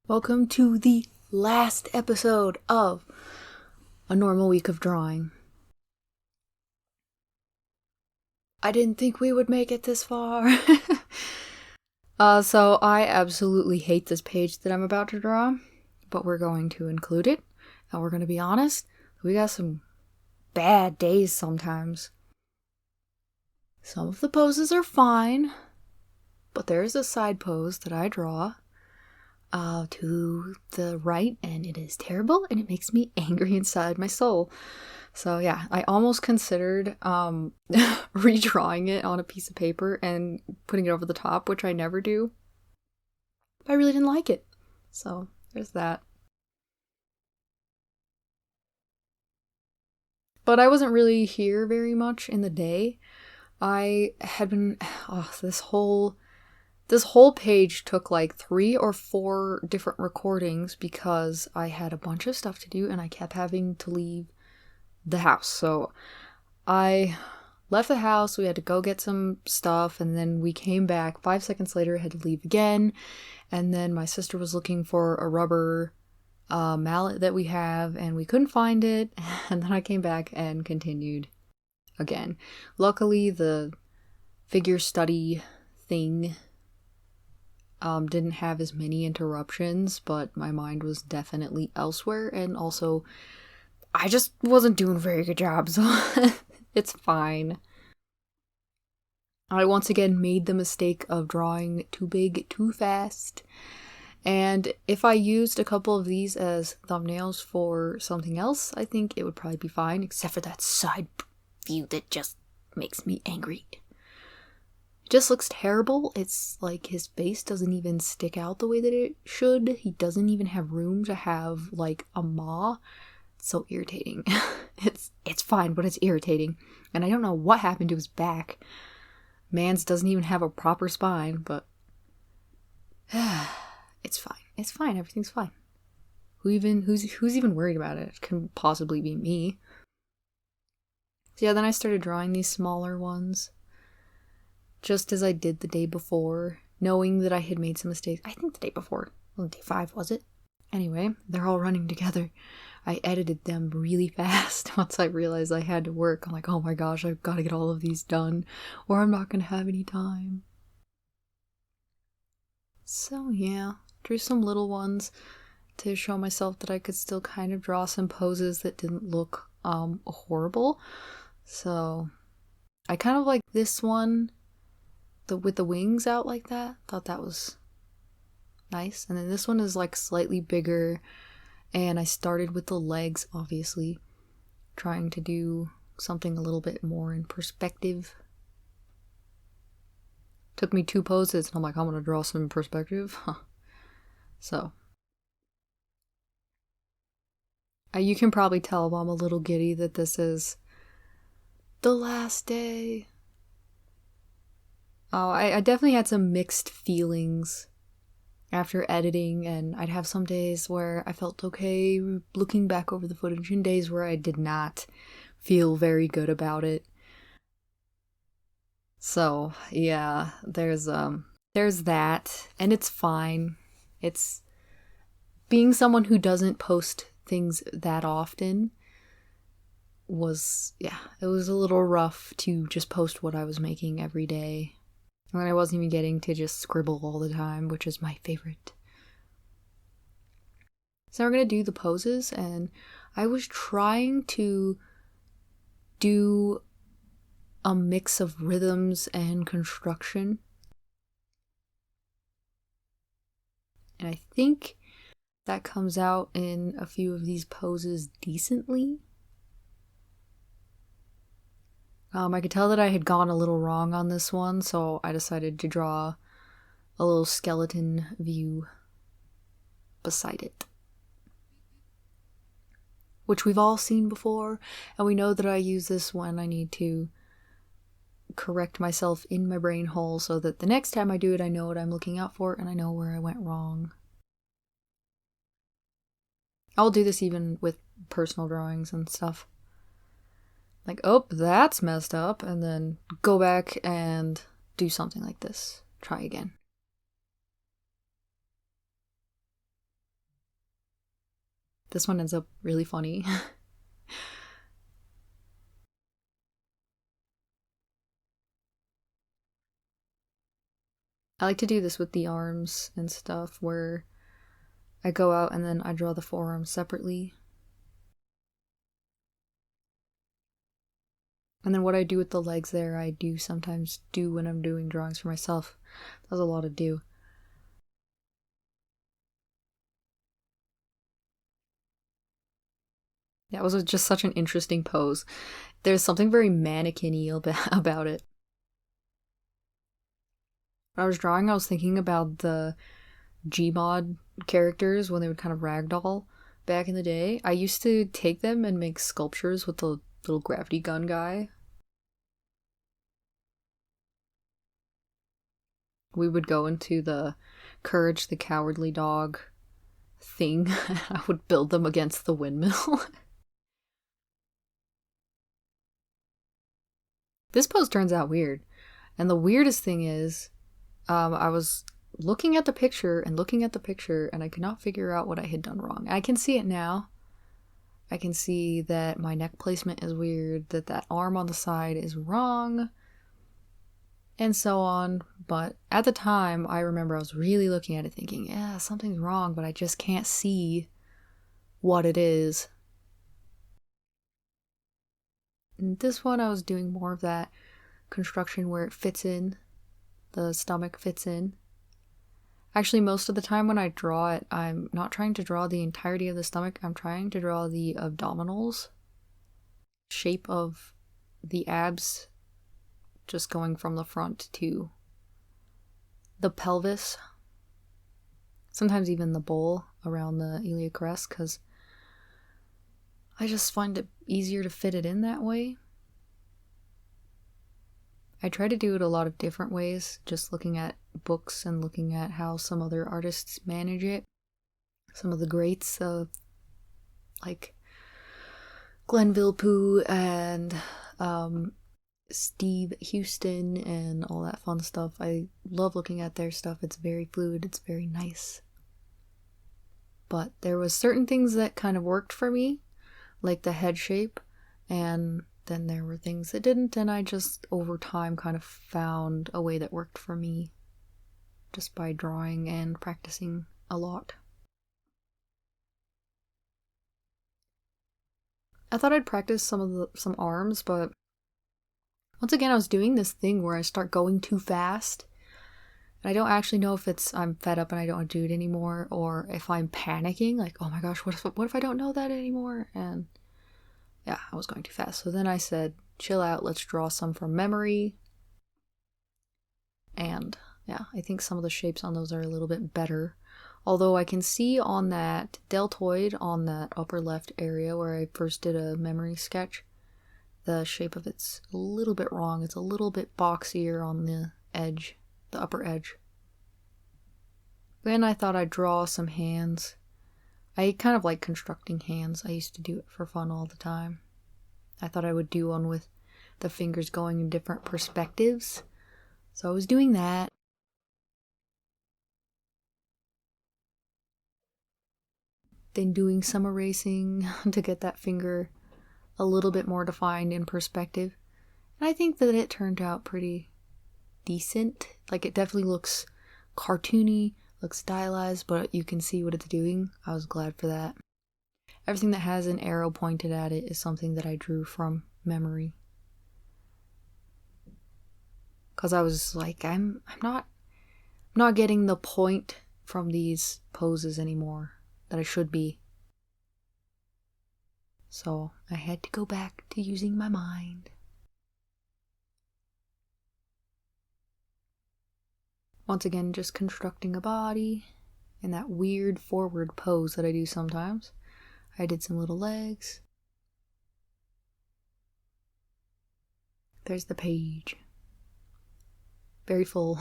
Welcome to the last episode of A Normal Week of Drawing. I didn't think we would make it this far. So I absolutely hate this page that I'm about to draw, but we're going to include it, and we're going to be honest, we got some bad days sometimes. Some of the poses are fine, but there's a side pose that I draw to the right, and it is terrible, and it makes me angry inside my soul. So yeah, I almost considered redrawing it on a piece of paper and putting it over the top, which I never do. But I really didn't like it. So there's that. But I wasn't really here very much in the day. I had been this whole page took like 3 or 4 different recordings because I had a bunch of stuff to do and I kept having to leave the house. So I left the house, we had to go get some stuff, and then we came back. 5 seconds later, I had to leave again. And then my sister was looking for a rubber mallet that we have, and we couldn't find it. And then I came back and continued again. Luckily, the figure study thing didn't have as many interruptions, but my mind was definitely elsewhere, and also I just wasn't doing a very good job, so it's fine. I once again made the mistake of drawing too big too fast, and if I used a couple of these as thumbnails for something else, I think it would probably be fine, except for that side view that just makes me angry. It just looks terrible. It's like his face doesn't even stick out the way that it should. He doesn't even have room to have like a maw. It's so irritating. It's fine, but it's irritating. And I don't know what happened to his back. Man's doesn't even have a proper spine, but it's fine. It's fine. Everything's fine. Who's even worried about it? It couldn't possibly be me. So yeah, then I started drawing these smaller ones, just as I did the day before, knowing that I had made some mistakes. I think the day before. Well, day 5, was it? Anyway, they're all running together. I edited them really fast once I realized I had to work. I'm like, oh my gosh, I've got to get all of these done, or I'm not going to have any time. So yeah, drew some little ones to show myself that I could still kind of draw some poses that didn't look horrible. So I kind of like this one, with the wings out like that. Thought that was nice. And then this one is like slightly bigger, and I started with the legs, obviously, trying to do something a little bit more in perspective. Took me 2 poses, and I'm like, I'm gonna draw some in perspective. So you can probably tell I'm a little giddy that this is the last day. Oh, I definitely had some mixed feelings after editing, and I'd have some days where I felt okay looking back over the footage, and days where I did not feel very good about it. So yeah, there's that, and it's fine. It's being someone who doesn't post things that often it was a little rough to just post what I was making every day. And I wasn't even getting to just scribble all the time, which is my favorite. So we're going to do the poses, and I was trying to do a mix of rhythms and construction. And I think that comes out in a few of these poses decently. I could tell that I had gone a little wrong on this one, so I decided to draw a little skeleton view beside it, which we've all seen before, and we know that I use this when I need to correct myself in my brain hole so that the next time I do it, I know what I'm looking out for and I know where I went wrong. I'll do this even with personal drawings and stuff. Like, oh, that's messed up, and then go back and do something like this. Try again. This one ends up really funny. I like to do this with the arms and stuff where I go out and then I draw the forearms separately. And then what I do with the legs there, I do sometimes do when I'm doing drawings for myself. That's a lot to do. That was just such an interesting pose. There's something very mannequin-y about it. When I was drawing, I was thinking about the Gmod characters when they would kind of ragdoll back in the day. I used to take them and make sculptures with the little gravity gun guy. We would go into the Courage the Cowardly Dog thing. I would build them against the windmill. This pose turns out weird. And the weirdest thing is, I was looking at the picture and looking at the picture, and I could not figure out what I had done wrong. I can see it now. I can see that my neck placement is weird, that that arm on the side is wrong, and so on. But at the time, I remember I was really looking at it thinking, yeah, something's wrong, but I just can't see what it is. And this one, I was doing more of that construction where it fits in, the stomach fits in. Actually, most of the time when I draw it, I'm not trying to draw the entirety of the stomach, I'm trying to draw the abdominals, shape of the abs, just going from the front to the pelvis, sometimes even the bowl around the iliac crest, because I just find it easier to fit it in that way. I try to do it a lot of different ways, just looking at books and looking at how some other artists manage it. Some of the greats of like Glenn Villepeu and Steve Houston and all that fun stuff. I love looking at their stuff. It's very fluid, it's very nice. But there was certain things that kind of worked for me, like the head shape, and then there were things that didn't, and I just over time kind of found a way that worked for me just by drawing and practicing a lot. I thought I'd practice some arms, but once again I was doing this thing where I start going too fast. And I don't actually know if it's I'm fed up and I don't want to do it anymore, or if I'm panicking, like, oh my gosh, what if I don't know that anymore? And yeah, I was going too fast. So then I said, chill out, let's draw some from memory. And yeah, I think some of the shapes on those are a little bit better. Although I can see on that deltoid, on that upper left area where I first did a memory sketch, the shape of it's a little bit wrong. It's a little bit boxier on the edge, the upper edge. Then I thought I'd draw some hands. I kind of like constructing hands. I used to do it for fun all the time. I thought I would do one with the fingers going in different perspectives. So I was doing that. Then doing some erasing to get that finger a little bit more defined in perspective. And I think that it turned out pretty decent. Like, it definitely looks cartoony, looks stylized, but you can see what it's doing. I was glad for that. Everything that has an arrow pointed at it is something that I drew from memory. Because I was like, I'm not getting the point from these poses anymore that I should be. So I had to go back to using my mind. Once again, just constructing a body in that weird forward pose that I do sometimes. I did some little legs. There's the page. Very full.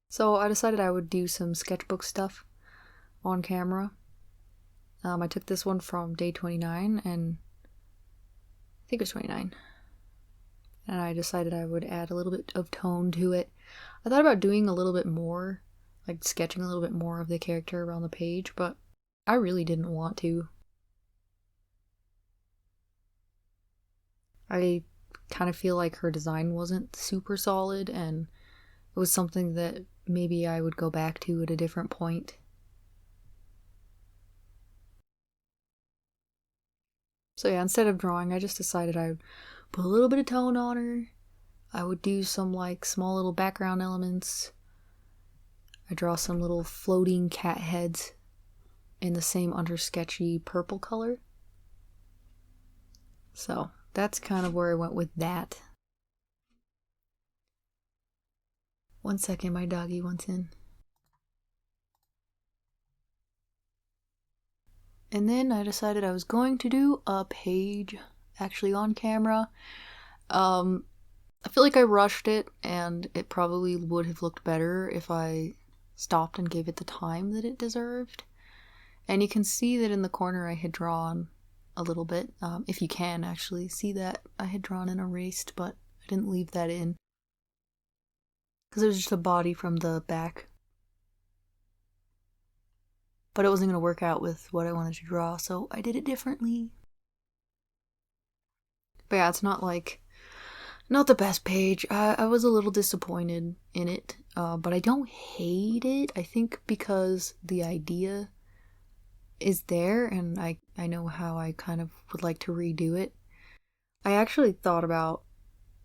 So I decided I would do some sketchbook stuff on camera. I took this one from day 29, and I think it was 29. And I decided I would add a little bit of tone to it. I thought about doing a little bit more, like sketching a little bit more of the character around the page, but I really didn't want to. I kind of feel like her design wasn't super solid, and it was something that maybe I would go back to at a different point. So yeah, instead of drawing, I just decided I would put a little bit of tone on her. I would do some like small little background elements. I draw some little floating cat heads in the same under sketchy purple color. So that's kind of where I went with that. One second, my doggy wants in. And then I decided I was going to do a page actually on camera. I feel like I rushed it, and it probably would have looked better if I stopped and gave it the time that it deserved. And you can see that in the corner I had drawn a little bit. If you can actually see that, I had drawn and erased, but I didn't leave that in because it was just a body from the back. But it wasn't going to work out with what I wanted to draw, so I did it differently. But yeah, it's not the best page. I was a little disappointed in it, but I don't hate it. I think because the idea is there, and I know how I kind of would like to redo it. I actually thought about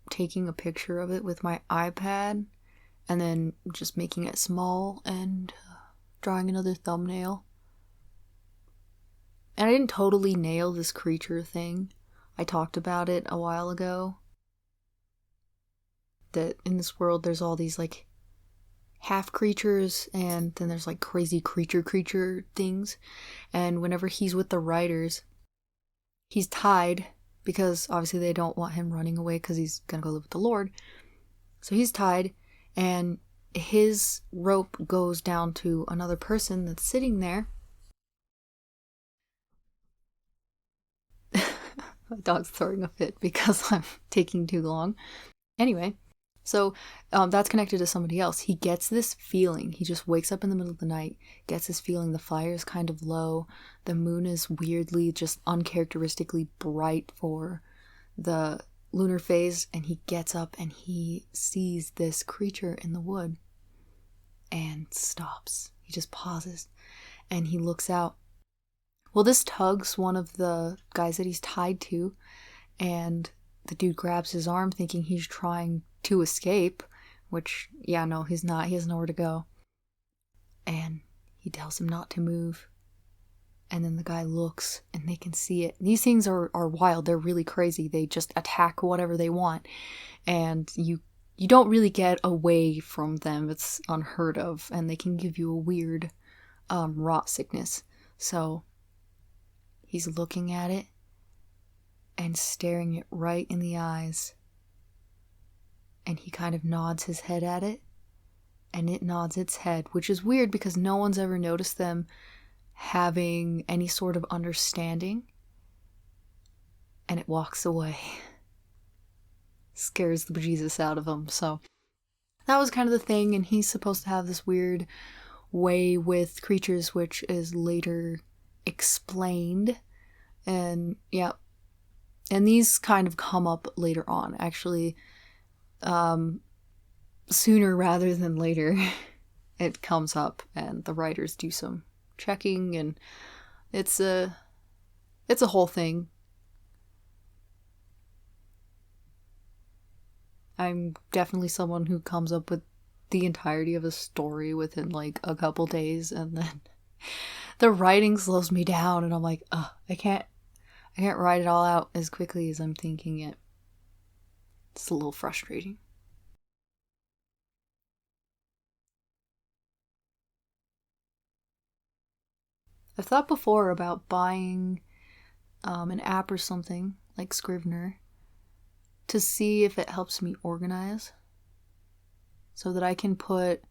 taking a picture of it with my iPad and then just making it small and drawing another thumbnail. And I didn't totally nail this creature thing. I talked about it a while ago. That in this world there's all these like half creatures, and then there's like crazy creature things. And whenever he's with the writers, he's tied because obviously they don't want him running away because he's gonna go live with the Lord. So he's tied, and his rope goes down to another person that's sitting there. My dog's throwing a fit because I'm taking too long. Anyway, so that's connected to somebody else. He gets this feeling. He just wakes up in the middle of the night, gets this feeling the fire is kind of low. The moon is weirdly, just uncharacteristically bright for the lunar phase. And he gets up and he sees this creature in the wood and stops. He just pauses and he looks out. Well, this tugs one of the guys that he's tied to, and the dude grabs his arm thinking he's trying to escape, which, yeah, no, he's not. He has nowhere to go. And he tells him not to move. And then the guy looks and they can see it. These things are wild. They're really crazy. They just attack whatever they want. And you don't really get away from them. It's unheard of. And they can give you a weird rot sickness. So he's looking at it and staring it right in the eyes. And he kind of nods his head at it, and it nods its head, which is weird because no one's ever noticed them having any sort of understanding. And it walks away. Scares the bejesus out of him. So that was kind of the thing, and he's supposed to have this weird way with creatures, which is later explained. And yeah, and these kind of come up later on, actually, sooner rather than later. It comes up and the writers do some checking, and it's a whole thing. I'm definitely someone who comes up with the entirety of a story within like a couple days, and then the writing slows me down, and I'm like, I can't write it all out as quickly as I'm thinking it. It's a little frustrating. I've thought before about buying an app or something like Scrivener to see if it helps me organize, so that I can put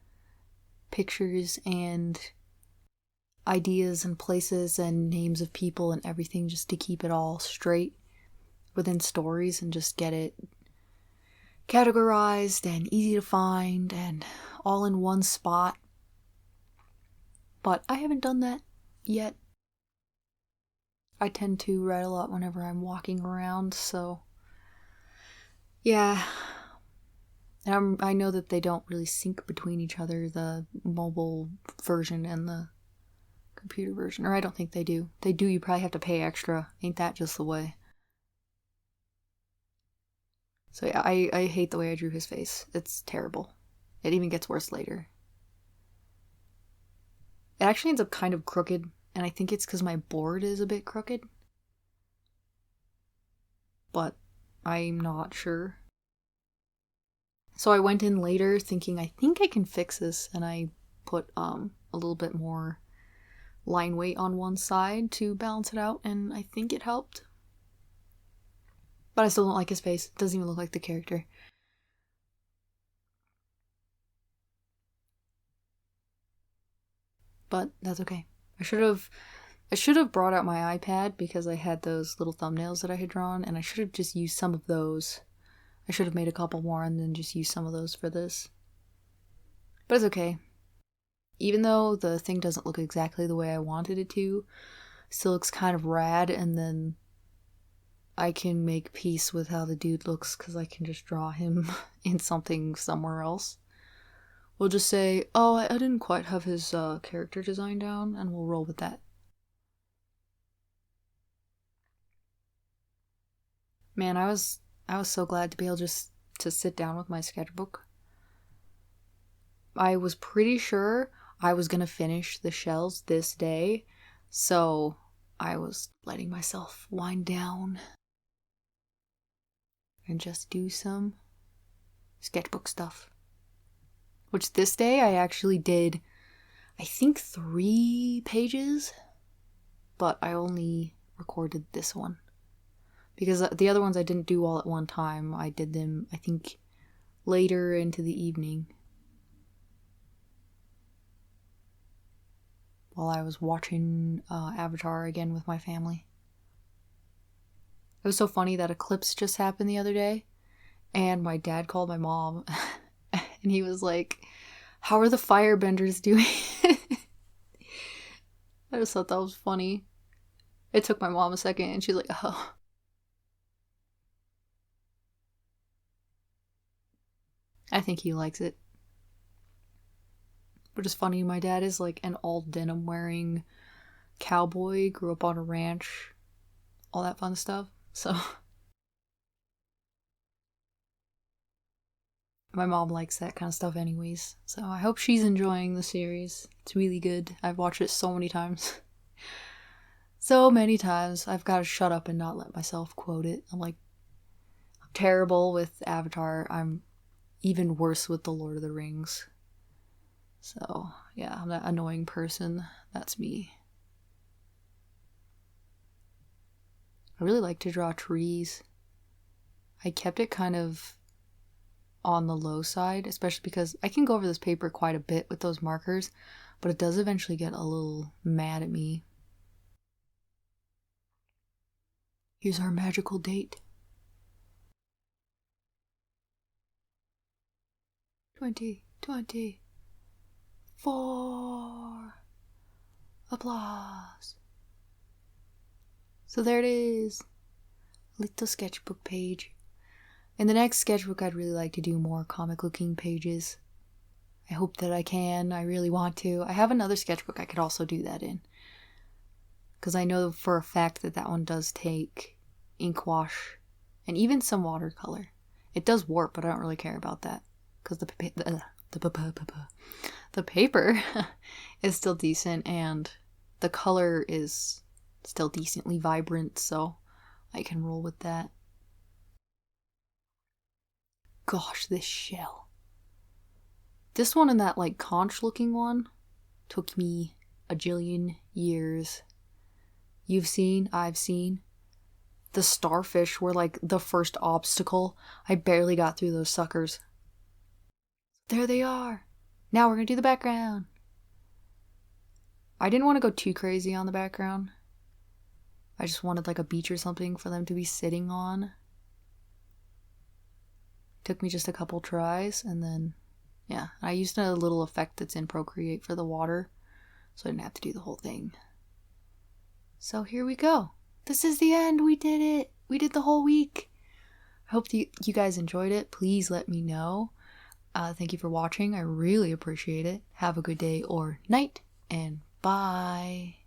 pictures and ideas and places and names of people and everything, just to keep it all straight within stories and just get it categorized and easy to find and all in one spot. But I haven't done that yet. I tend to write a lot whenever I'm walking around, so yeah. And I know that they don't really sync between each other, the mobile version and the computer version. Or I don't think they do. They do, you probably have to pay extra. Ain't that just the way? So yeah, I hate the way I drew his face. It's terrible. It even gets worse later. It actually ends up kind of crooked, and I think it's because my board is a bit crooked. But I'm not sure. So I went in later thinking I think I can fix this, and I put a little bit more line weight on one side to balance it out, and I think it helped. But I still don't like his face. It doesn't even look like the character. But that's okay. I should have brought out my iPad because I had those little thumbnails that I had drawn, and I should have just used some of those. I should have made a couple more and then just used some of those for this. But it's okay. Even though the thing doesn't look exactly the way I wanted it to, it still looks kind of rad, and then I can make peace with how the dude looks because I can just draw him in something somewhere else. We'll just say, oh, I didn't quite have his character design down, and we'll roll with that. Man, I was so glad to be able just to sit down with my sketchbook. I was pretty sure I was gonna finish the shells this day, so I was letting myself wind down and just do some sketchbook stuff. Which this day I actually did, I think 3 pages, but I only recorded this one. Because the other ones I didn't do all at one time. I did them, I think, later into the evening. While I was watching Avatar again with my family. It was so funny that eclipse just happened the other day. And my dad called my mom. And he was like, how are the firebenders doing? I just thought that was funny. It took my mom a second and she's like, oh. I think he likes it. But it's funny, my dad is like an all denim wearing cowboy, grew up on a ranch, all that fun stuff. So my mom likes that kind of stuff anyways. So I hope she's enjoying the series. It's really good. I've watched it so many times. So many times. I've got to shut up and not let myself quote it. I'm terrible with Avatar. I'm even worse with The Lord of the Rings. So, yeah, I'm that annoying person. That's me. I really like to draw trees. I kept it kind of on the low side, especially because I can go over this paper quite a bit with those markers, but it does eventually get a little mad at me. Here's our magical date. 2024. Applause. So there it is. A little sketchbook page. In the next sketchbook, I'd really like to do more comic looking pages. I hope that I can. I really want to. I have another sketchbook I could also do that in. Because I know for a fact that one does take ink wash and even some watercolor. It does warp, but I don't really care about that. Because the paper is still decent and the color is still decently vibrant, so I can roll with that. Gosh, this shell. This one and that conch looking one took me a jillion years. You've seen, I've seen. The starfish were the first obstacle. I barely got through those suckers. There they are. Now we're gonna do the background. I didn't want to go too crazy on the background. I just wanted a beach or something for them to be sitting on. Took me just a couple tries, and then, yeah. I used a little effect that's in Procreate for the water, so I didn't have to do the whole thing. So here we go. This is the end. We did it. We did the whole week. I hope you guys enjoyed it. Please let me know. Thank you for watching. I really appreciate it. Have a good day or night, and bye.